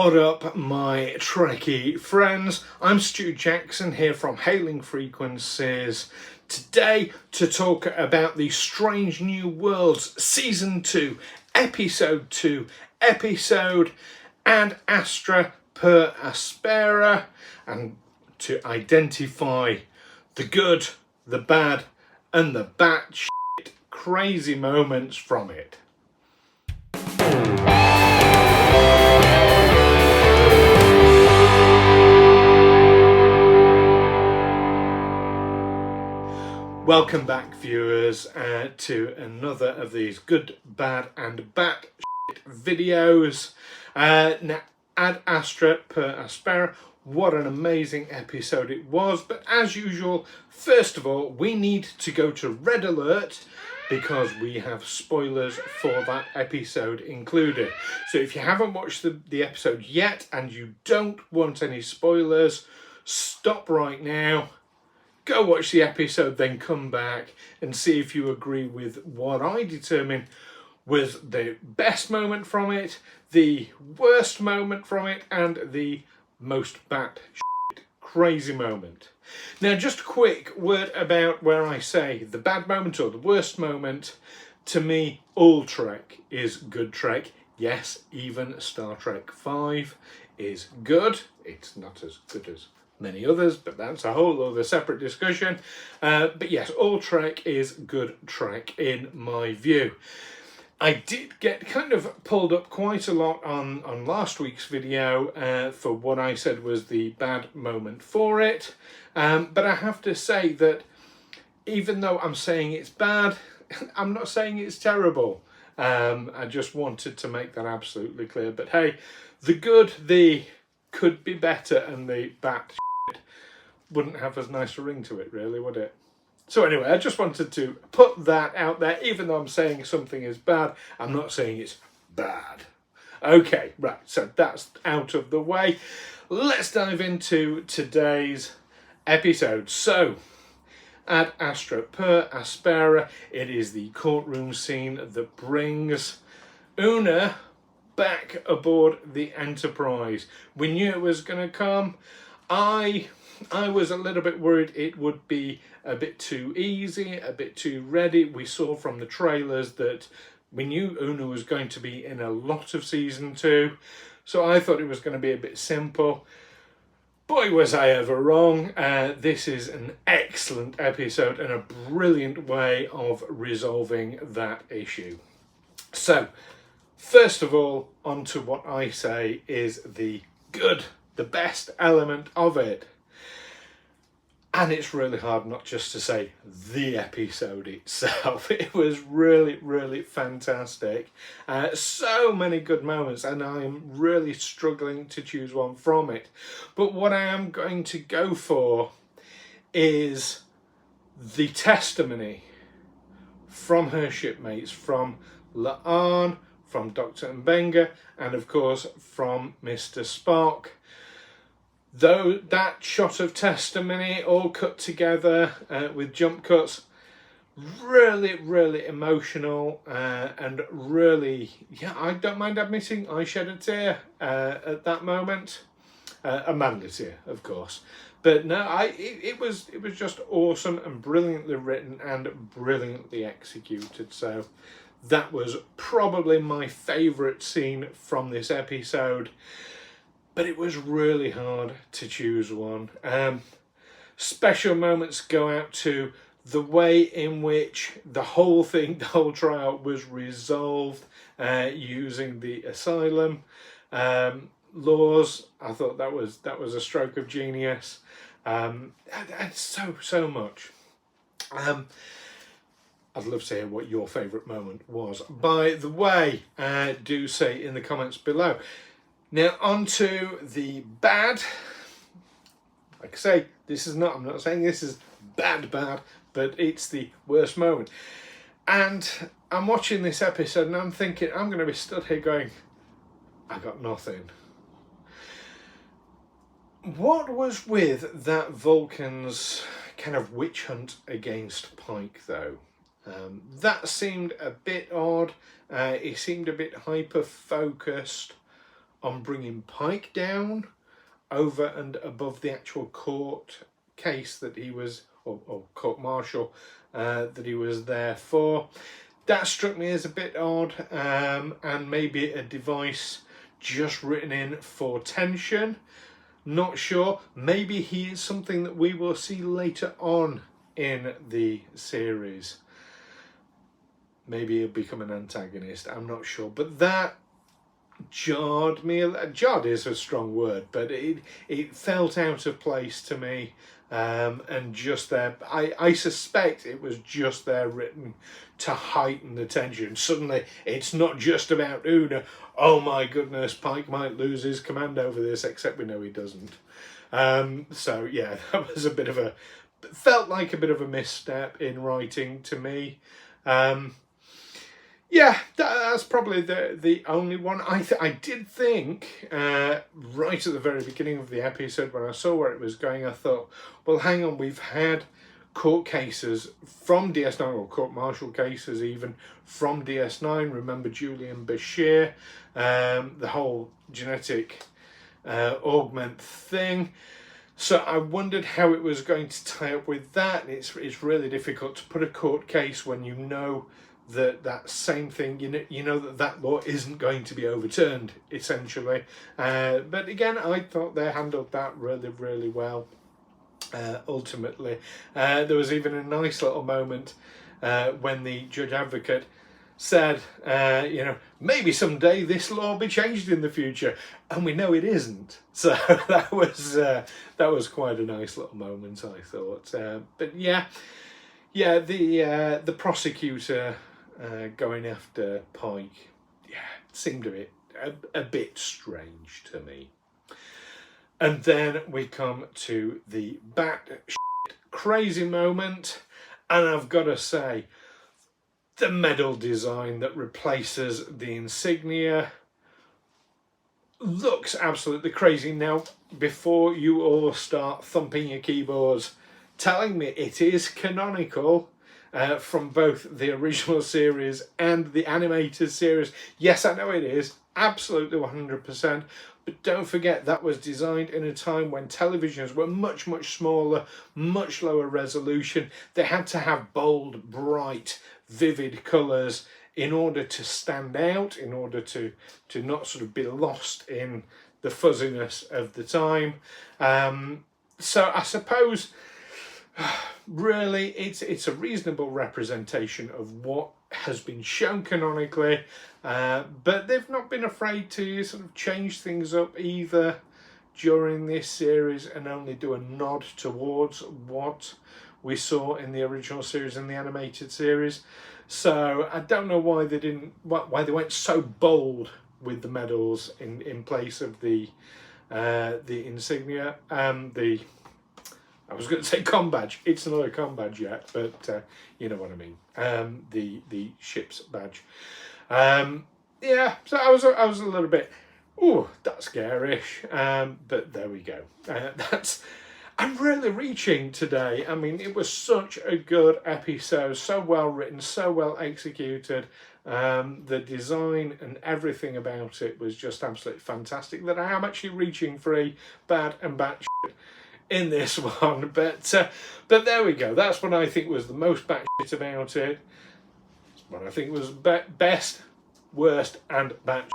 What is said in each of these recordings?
What up, my Trekkie friends? I'm Stu Jackson here from Hailing Frequencies, today to talk about the Strange New Worlds Season 2, Episode 2, episode and Astra Per Aspera, and to identify the good, the bad and the batshit crazy moments from it. Welcome back, viewers, to another of these good, bad and bat shit videos. Now, Ad Astra Per Aspera, what an amazing episode it was. But as usual, first of all, we need to go to red alert because we have spoilers for that episode included. So if you haven't watched the episode yet and you don't want any spoilers, stop right now. Go watch the episode, then come back and see if you agree with what I determine was the best moment from it, the worst moment from it, and the most batshit crazy moment. Now, just a quick word about where I say the bad moment or the worst moment. To me, all Trek is good Trek. Yes, even Star Trek V is good. It's not as good as many others, but that's a whole other separate discussion. But yes, all Trek is good Trek in my view. I did get kind of pulled up quite a lot on last week's video for what I said was the bad moment for it. But I have to say that even though I'm saying it's bad, I'm not saying it's terrible. I just wanted to make that absolutely clear. But hey, the good, the could be better, and the bad wouldn't have as nice a ring to it, really, would it? So anyway, I just wanted to put that out there. Even though I'm saying something is bad, I'm not saying it's bad. Okay, right, so that's out of the way. Let's dive into today's episode. So, Ad Astra Per Aspera, it is the courtroom scene that brings Una back aboard the Enterprise. We knew it was going to come. I was a little bit worried it would be a bit too easy, a bit too ready. We saw from the trailers that we knew Una was going to be in a lot of season 2, so I thought it was going to be a bit simple. Boy, was I ever wrong. This is an excellent episode and a brilliant way of resolving that issue. So, first of all, on to what I say is the good, the best element of it. And it's really hard not just to say the episode itself. It was really, really fantastic. So many good moments, and I'm really struggling to choose one from it. But what I am going to go for is the testimony from her shipmates, from La'an, from Dr. Mbenga, and of course from Mr. Spock. Though that shot of testimony all cut together with jump cuts, really, really emotional and really, yeah, I don't mind admitting I shed a tear at that moment. Amanda tear, of course. But no, it was just awesome and brilliantly written and brilliantly executed. So that was probably my favourite scene from this episode. But it was really hard to choose one. Special moments go out to the way in which the whole trial was resolved using the asylum laws. I thought that was a stroke of genius. And so much. I'd love to hear what your favourite moment was. By the way, do say in the comments below. Now, on to the bad. Like I say, I'm not saying this is bad, but it's the worst moment. And I'm watching this episode and I'm thinking, I'm going to be stood here going, I got nothing. What was with that Vulcan's kind of witch hunt against Pike, though? That seemed a bit odd. It seemed a bit hyper-focused on bringing Pike down over and above the actual court case that he was, or court martial that he was there for. That struck me as a bit odd, and maybe a device just written in for tension. Not sure. Maybe he is something that we will see later on in the series. Maybe he'll become an antagonist, I'm not sure. But that jarred me. Jarred is a strong word, but it felt out of place to me. And just there, I suspect it was just there written to heighten the tension. Suddenly, it's not just about Una. Oh my goodness, Pike might lose his command over this, except we know he doesn't. So yeah, that was a bit of a, felt like a bit of a misstep in writing to me. Yeah, that's probably the only one. I did think, right at the very beginning of the episode, when I saw where it was going, I thought, well, hang on, we've had court cases from DS9, or court-martial cases even, from DS9. Remember Julian Bashir, the whole genetic augment thing. So I wondered how it was going to tie up with that. It's really difficult to put a court case when you know that same thing, you know that law isn't going to be overturned, essentially. But again, I thought they handled that really well. Ultimately, there was even a nice little moment when the judge advocate said, maybe someday this law will be changed in the future, and we know it isn't. So that was quite a nice little moment, I thought. But yeah, the prosecutor going after Pike, seemed a bit strange to me. And then we come to the BATSH crazy moment, and I've got to say, the medal design that replaces the insignia looks absolutely crazy. Now, before you all start thumping your keyboards, telling me it is canonical from both the original series and the animated series. Yes, I know it is, absolutely 100%. But don't forget, that was designed in a time when televisions were much smaller, much lower resolution. They had to have bold, bright, vivid colours in order to stand out, in order to not sort of be lost in the fuzziness of the time. So I suppose, really, it's a reasonable representation of what has been shown canonically, but they've not been afraid to sort of change things up either during this series and only do a nod towards what we saw in the original series and the animated series. So I don't know why they went so bold with the medals in place of the insignia. I was going to say com badge. It's not a com badge yet, but you know what I mean. The ship's badge. Yeah, so I was a little bit, ooh, that's garish. But there we go. I'm really reaching today. I mean, it was such a good episode, so well written, so well executed. The design and everything about it was just absolutely fantastic, that I am actually reaching for a bad and batshit in this one. But there we go. That's what I think was the most batshit about it. What I think was best, worst, and batshit.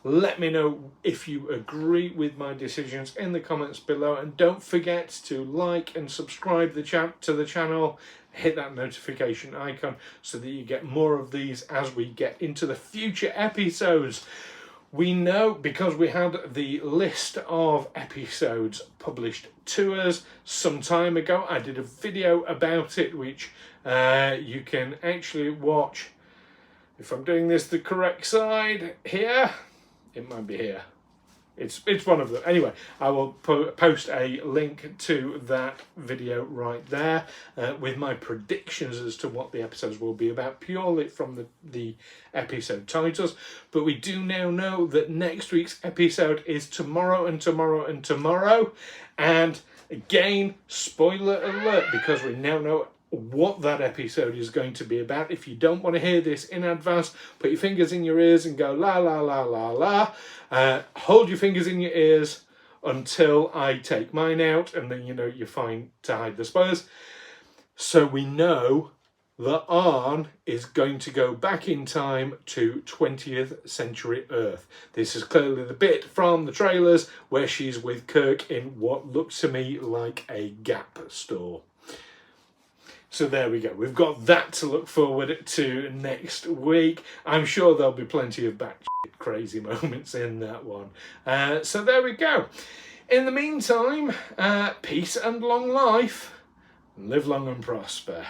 Let me know if you agree with my decisions in the comments below, and don't forget to like and subscribe to the channel. Hit that notification icon so that you get more of these as we get into the future episodes. We know, because we had the list of episodes published to us some time ago. I did a video about it, which you can actually watch. If I'm doing this the correct side, here, it might be here. It's one of them. Anyway, I will post a link to that video right there with my predictions as to what the episodes will be about, purely from the episode titles. But we do now know that next week's episode is tomorrow and tomorrow and tomorrow. And again, spoiler alert, because we now know what that episode is going to be about. If you don't want to hear this in advance, put your fingers in your ears and go la la la la la. Hold your fingers in your ears until I take mine out, and then you're fine to hide the spoilers. So we know that Arn is going to go back in time to 20th century Earth. This is clearly the bit from the trailers where she's with Kirk in what looks to me like a Gap store. So there we go. We've got that to look forward to next week. I'm sure there'll be plenty of batshit crazy moments in that one. So there we go. In the meantime, peace and long life. Live long and prosper.